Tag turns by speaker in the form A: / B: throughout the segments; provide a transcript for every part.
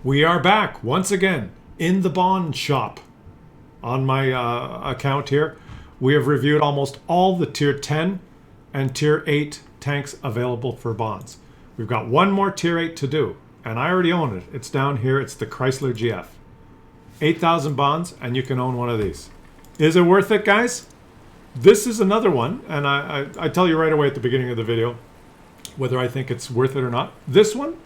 A: We are back once again in the bond shop. On my account here, we have reviewed almost all the Tier 10 and Tier 8 tanks available for bonds. We've got one more Tier 8 to do, and I already own it. It's down here. It's the Chrysler GF. 8,000 bonds, and you can own one of these. Is it worth it, guys? This is another one, and I tell you right away at the beginning of the video whether I think it's worth it or not. This one,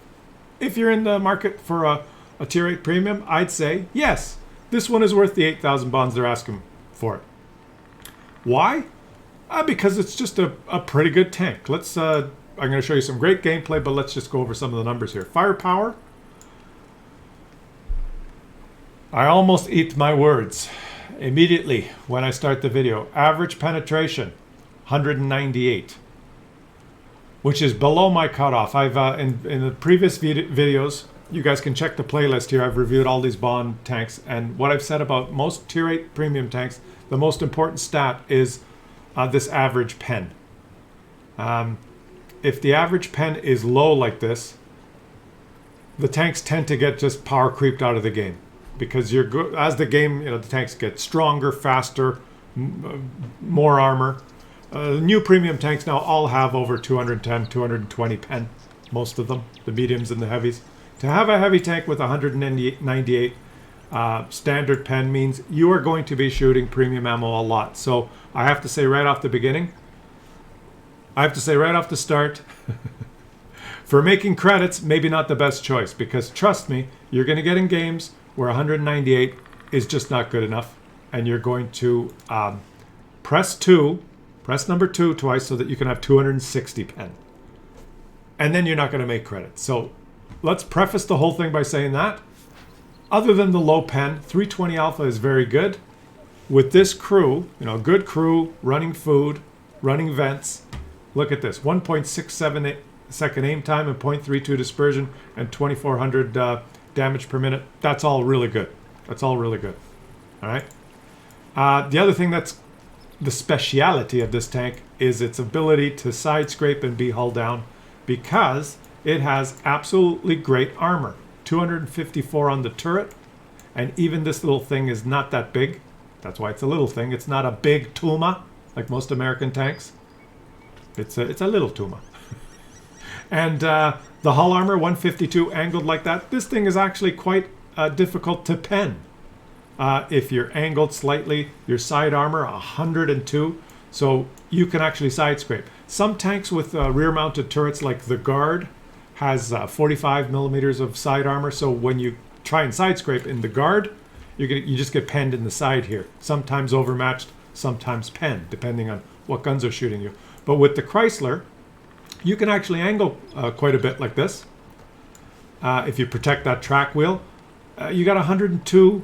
A: if you're in the market for a Tier 8 premium, I'd say yes. This one is worth the 8,000 bonds they're asking for it. Why? Because it's just a pretty good tank. Let's. I'm going to show you some great gameplay, but let's just go over some of the numbers here. Firepower. I almost eat my words immediately when I start the video. Average penetration, 198. Which is below my cutoff. I've in the previous videos, you guys can check the playlist here. I've reviewed all these bond tanks, and what I've said about most Tier 8 premium tanks, the most important stat is this average pen. If the average pen is low like this, the tanks tend to get just power creeped out of the game, because as the game, the tanks get stronger, faster, more armor. New premium tanks now all have over 210, 220 pen, most of them, the mediums and the heavies. To have a heavy tank with 198 standard pen means you are going to be shooting premium ammo a lot. So I have to say right off the beginning, I have to say right off the start, for making credits, maybe not the best choice, because trust me, you're going to get in games where 198 is just not good enough, and you're going to press number 2 twice so that you can have 260 pen. And then you're not going to make credits. So let's preface the whole thing by saying that. Other than the low pen, 320 Alpha is very good. With this crew, good crew, running food, running vents. Look at this, 1.67 second aim time and 0.32 dispersion and 2,400 damage per minute. That's all really good. That's all really good. All right. The other thing that's the speciality of this tank is its ability to side scrape and be hull down, because it has absolutely great armor. 254 on the turret, and even this little thing is not that big. That's why it's a little thing. It's not a big Tuma like most American tanks. It's a little Tuma. And the hull armor, 152 angled like that. This thing is actually quite difficult to pen. If you're angled slightly, your side armor 102, so you can actually side scrape. Some tanks with rear-mounted turrets, like the Guard, has 45 millimeters of side armor. So when you try and side scrape in the Guard, you just get penned in the side here. Sometimes overmatched, sometimes penned, depending on what guns are shooting you. But with the Chrysler, you can actually angle quite a bit like this. If you protect that track wheel, you got 102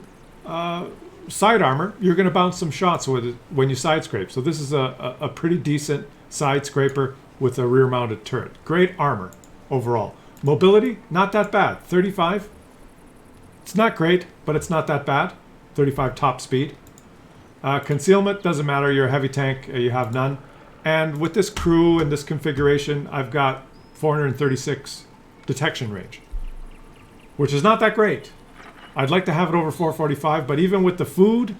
A: side armor. You're going to bounce some shots with it when you side scrape. So this is a pretty decent side scraper with a rear mounted turret. Great armor overall. Mobility, not that bad. 35. It's not great, but it's not that bad. 35 top speed. Concealment, doesn't matter. You're a heavy tank. You have none. And with this crew and this configuration, I've got 436 detection range, which is not that great. I'd like to have it over 445, but even with the food,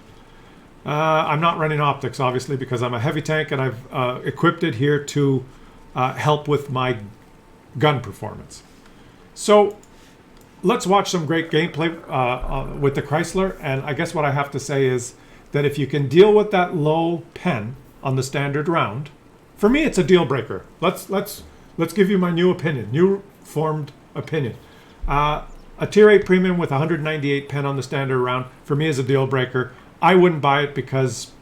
A: I'm not running optics, obviously, because I'm a heavy tank, and I've equipped it here to help with my gun performance. So let's watch some great gameplay with the Chrysler, and I guess what I have to say is that if you can deal with that low pen on the standard round, for me it's a deal breaker. Let's give you my new opinion, new formed opinion. A Tier 8 premium with 198 pen on the standard round, for me, is a deal breaker. I wouldn't buy it because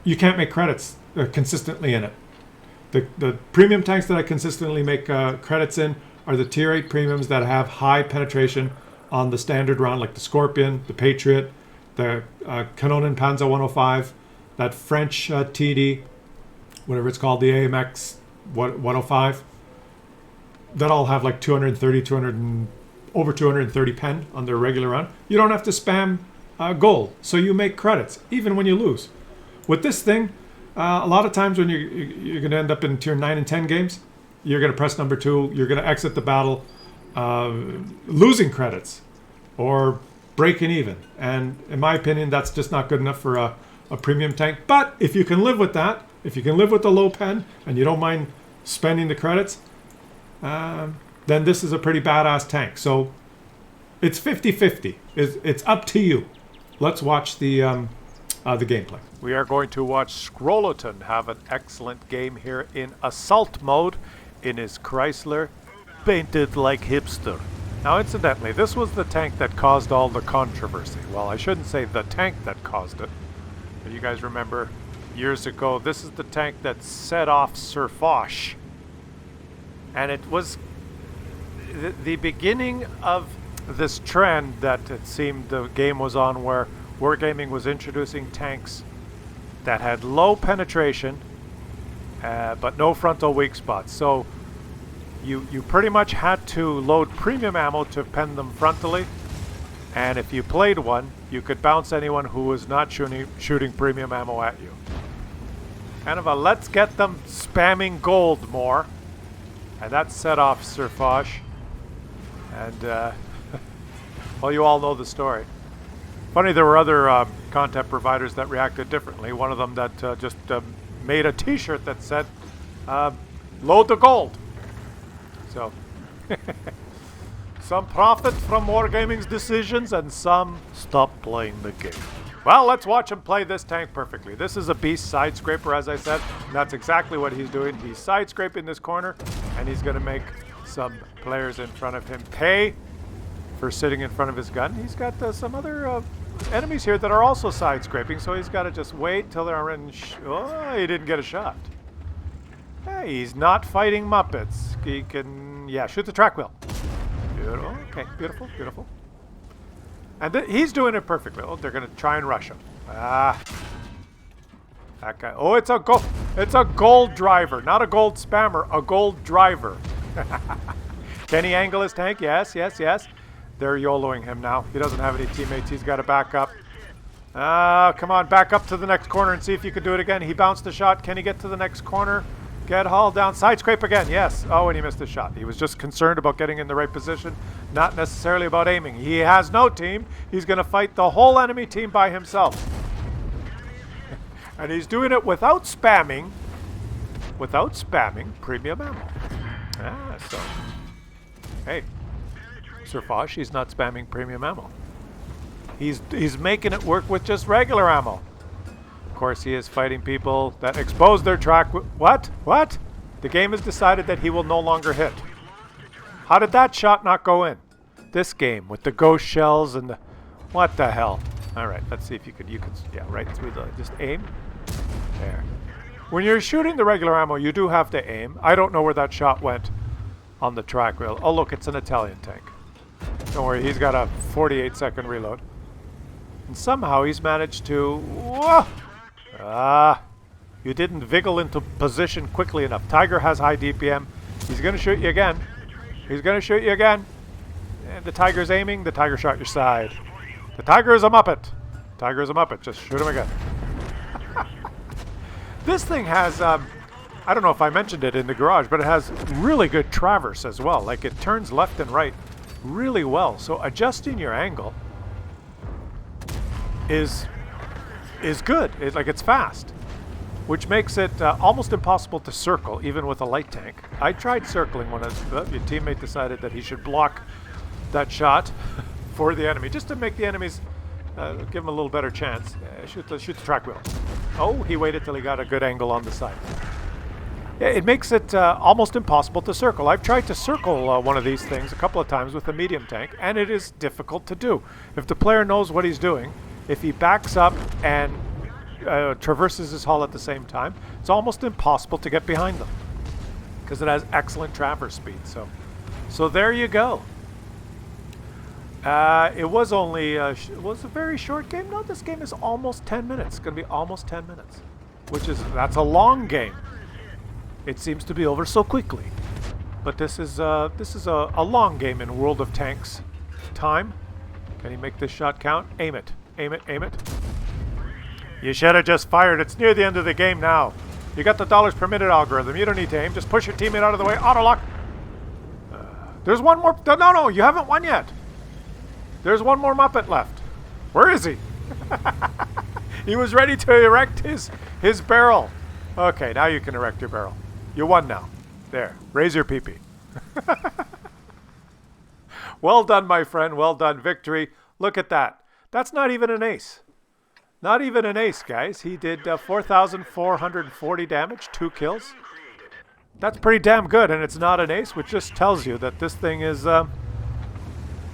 A: you can't make credits consistently in it. The premium tanks that I consistently make credits in are the Tier 8 premiums that have high penetration on the standard round, like the Scorpion, the Patriot, the Cannon Panzer 105, that French TD, whatever it's called, the AMX 105. That all have like 230, over 230 pen on their regular round. You don't have to spam gold, so you make credits, even when you lose. With this thing, a lot of times when you're going to end up in Tier 9 and 10 games, you're going to press number 2, you're going to exit the battle, losing credits or breaking even. And in my opinion, that's just not good enough for a premium tank. But if you can live with that, if you can live with the low pen and you don't mind spending the credits, then this is a pretty badass tank. So it's 50-50. It's up to you. Let's watch the gameplay. We are going to watch Scrolloton have an excellent game here in assault mode in his Chrysler, painted like hipster. Now, incidentally, this was the tank that caused all the controversy. Well, I shouldn't say the tank that caused it. But you guys remember years ago, this is the tank that set off Sir Foch. And it was the beginning of this trend that it seemed the game was on, where Wargaming was introducing tanks that had low penetration but no frontal weak spots. So you pretty much had to load premium ammo to pen them frontally, and if you played one, you could bounce anyone who was not shooting premium ammo at you. Kind of a let's get them spamming gold more, and that set off Sir Foch. And well, you all know the story. Funny, there were other content providers that reacted differently. One of them that just made a t-shirt that said, load the gold. So, some profit from Wargaming's decisions and some stop playing the game. Well, let's watch him play this tank perfectly. This is a beast side scraper, as I said. And that's exactly what he's doing. He's side scraping this corner, and he's going to make some players in front of him pay for sitting in front of his gun. He's got some other enemies here that are also side scraping, so he's got to just wait till they're in. Oh, he didn't get a shot. Hey, he's not fighting Muppets. He can, yeah, shoot the track wheel. Beautiful. Okay, beautiful, beautiful. And he's doing it perfectly. Oh, they're going to try and rush him. Ah. That guy. Oh, it's a gold driver, not a gold spammer, a gold driver. Can he angle his tank? Yes, yes, yes. They're YOLOing him now. He doesn't have any teammates. He's got to back up. Come on, back up to the next corner and see if you can do it again. He bounced a shot. Can he get to the next corner? Get hauled down. Side scrape again. Yes. Oh, and he missed a shot. He was just concerned about getting in the right position, not necessarily about aiming. He has no team. He's going to fight the whole enemy team by himself. And he's doing it without spamming premium ammo. So, hey, Sir Foch, he's not spamming premium ammo. He's making it work with just regular ammo. Of course, he is fighting people that expose their track. What? What? The game has decided that he will no longer hit. How did that shot not go in? This game with the ghost shells and the... What the hell? All right, let's see if you could... Yeah, right through the... Just aim. There. When you're shooting the regular ammo, you do have to aim. I don't know where that shot went on the track wheel. Oh, look, it's an Italian tank. Don't worry, he's got a 48-second reload. And somehow he's managed to... Whoa! You didn't wiggle into position quickly enough. Tiger has high DPM. He's going to shoot you again. He's going to shoot you again. And the Tiger's aiming. The Tiger shot your side. The Tiger is a Muppet. Tiger is a Muppet. Just shoot him again. This thing has, I don't know if I mentioned it in the garage, but it has really good traverse as well. Like, it turns left and right really well. So adjusting your angle is good. It's fast, which makes it almost impossible to circle, even with a light tank. I tried circling when your teammate decided that he should block that shot for the enemy, just to make the enemies, give him a little better chance. Shoot the track wheel. Oh, he waited till he got a good angle on the side. It makes it almost impossible to circle. I've tried to circle one of these things a couple of times with a medium tank, and it is difficult to do. If the player knows what he's doing, if he backs up and traverses his hull at the same time, it's almost impossible to get behind them because it has excellent traverse speed. So there you go. It was only it was a very short game. No, this game is almost 10 minutes. It's going to be almost 10 minutes, that's a long game. It seems to be over so quickly, but this is a long game in World of Tanks time. Can he make this shot count? Aim it. Aim it, aim it. You should have just fired. It's near the end of the game now. You got the dollars per minute algorithm. You don't need to aim. Just push your teammate out of the way. Auto lock. There's one more. No, you haven't won yet. There's one more Muppet left. Where is he? He was ready to erect his barrel. Okay, now you can erect your barrel. You won now. There. Raise your pee-pee. Well done, my friend. Well done. Victory. Look at that. That's not even an ace. Not even an ace, guys. He did 4,440 damage, 2 kills. That's pretty damn good, and it's not an ace, which just tells you that this thing is,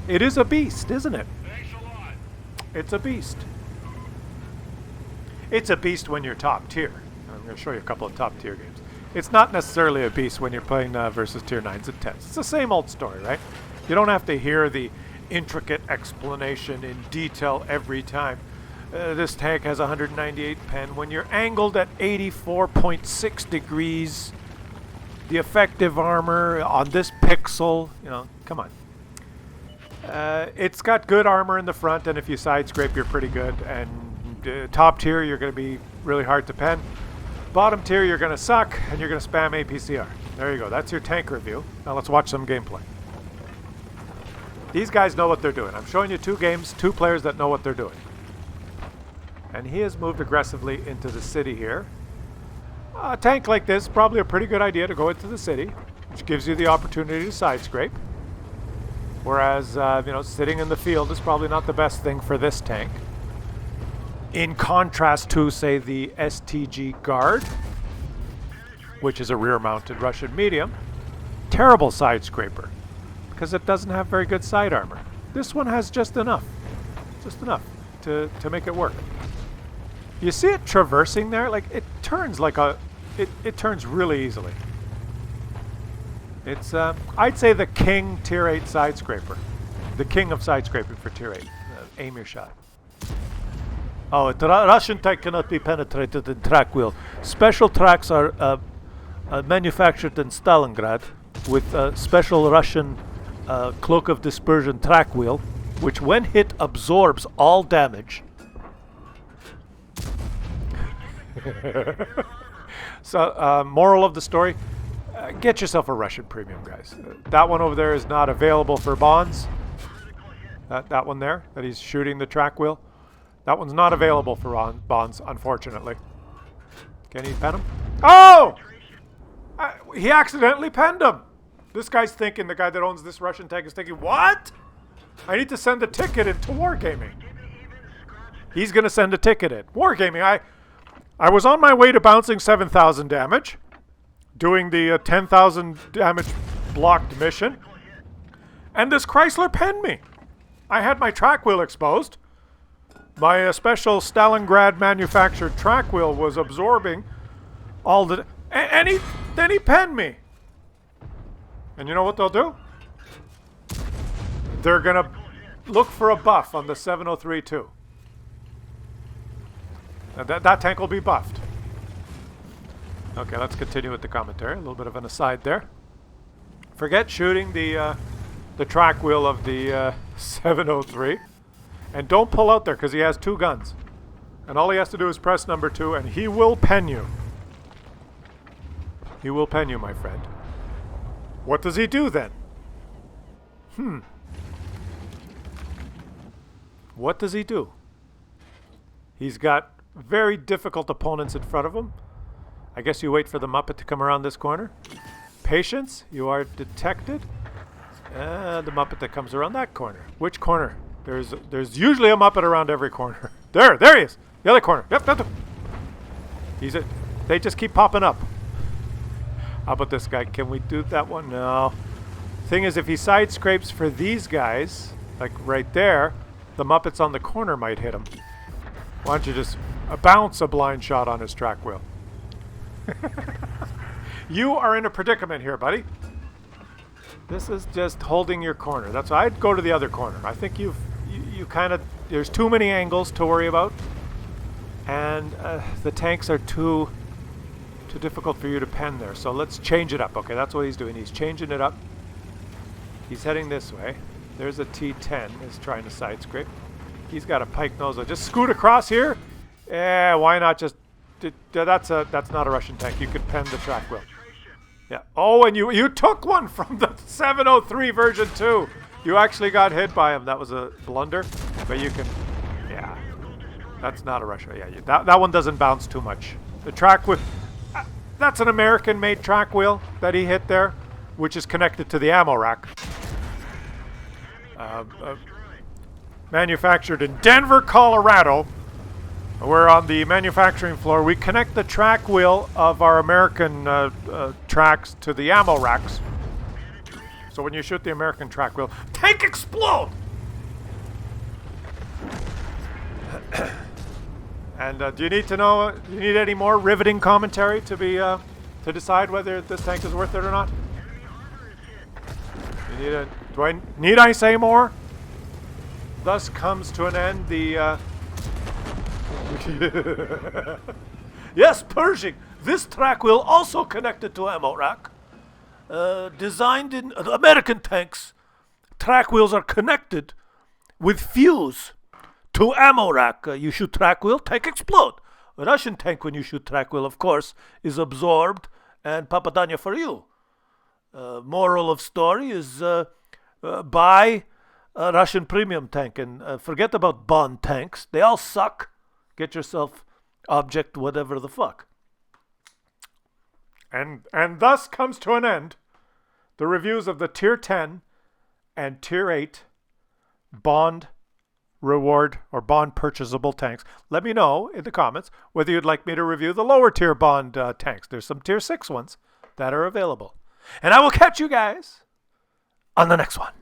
A: it is a beast, isn't it? It's a beast. It's a beast when you're top tier. I'm going to show you a couple of top tier games. It's not necessarily a beast when you're playing versus tier 9s and 10s. It's the same old story, right? You don't have to hear the intricate explanation in detail every time. This tank has 198 pen. When you're angled at 84.6 degrees, the effective armor on this pixel, you know, come on. It's got good armor in the front, and if you side scrape, you're pretty good. And top tier, you're going to be really hard to pen. Bottom tier, you're going to suck, and you're going to spam APCR. There you go. That's your tank review. Now let's watch some gameplay. These guys know what they're doing. I'm showing you 2 games, 2 players that know what they're doing. And he has moved aggressively into the city here. A tank like this, probably a pretty good idea to go into the city, which gives you the opportunity to side scrape. Whereas, you know, sitting in the field is probably not the best thing for this tank. In contrast to, say, the STG Guard, which is a rear-mounted Russian medium. Terrible side scraper, because it doesn't have very good side armor. This one has just enough to make it work. You see it traversing there? Like, it turns like a... It turns really easily. It's, I'd say the king tier 8 side scraper. The king of side scraping for tier 8. Aim your shot. Oh, the Russian tank cannot be penetrated in track wheel. Special tracks are manufactured in Stalingrad with a special Russian cloak of dispersion track wheel, which when hit absorbs all damage. So, moral of the story, get yourself a Russian premium, guys. That one over there is not available for bonds. That one there, that he's shooting the track wheel. That one's not available for bonds, unfortunately. Can he pen him? Oh! He accidentally penned him. This guy's thinking, the guy that owns this Russian tank is thinking, what? I need to send a ticket into Wargaming. He's going to send a ticket in. Wargaming, I was on my way to bouncing 7,000 damage, doing the 10,000 damage blocked mission, and this Chrysler penned me. I had my track wheel exposed. My special Stalingrad manufactured track wheel was absorbing all the... And then he penned me. And you know what they'll do? They're going to look for a buff on the 703 too. That tank will be buffed. Okay, let's continue with the commentary. A little bit of an aside there. Forget shooting the track wheel of the 703. And don't pull out there, because he has 2 guns. And all he has to do is press number 2, and he will pen you. He will pen you, my friend. What does he do then? What does he do? He's got very difficult opponents in front of him. I guess you wait for the Muppet to come around this corner. Patience, you are detected. And the Muppet that comes around that corner. Which corner? There's usually a Muppet around every corner. There he is. The other corner. Yep, that's him. They just keep popping up. How about this guy? Can we do that one? No. Thing is, if he side scrapes for these guys, like right there, the Muppets on the corner might hit him. Why don't you just bounce a blind shot on his track wheel? You are in a predicament here, buddy. This is just holding your corner. That's why I'd go to the other corner. I think you kind of... There's too many angles to worry about. And the tanks are too difficult for you to pen there. So let's change it up. Okay, that's what he's doing. He's changing it up. He's heading this way. There's a T10 is trying to side scrape. He's got a pike nose. Just scoot across here. Why not just... That's not a Russian tank. You could pen the track wheel. Yeah. Oh, and you took one from the 703 version too. You actually got hit by him. That was a blunder, but you can. Yeah. That's not a Russia. Yeah. That one doesn't bounce too much. The track wheel. That's an American-made track wheel that he hit there, which is connected to the ammo rack. Manufactured in Denver, Colorado. We're on the manufacturing floor. We connect the track wheel of our American tracks to the ammo racks. So when you shoot the American track wheel, tank explode! And do you need to know? Do you need any more riveting commentary to be to decide whether this tank is worth it or not? You need a. Need I say more? Thus comes to an end the. Yes, Pershing. This track wheel also connected to ammo rack. Designed in American tanks, track wheels are connected with fuse to ammo rack. You shoot track wheel, tank explode. A Russian tank, when you shoot track wheel, of course, is absorbed and papadanya for you. Moral of story is buy a Russian premium tank and forget about Bond tanks. They all suck. Get yourself object whatever the fuck. And thus comes to an end the reviews of the Tier 10 and Tier 8 Bond reward or Bond purchasable tanks. Let me know in the comments whether you'd like me to review the lower tier Bond tanks. There's some Tier 6 ones that are available. And I will catch you guys on the next one.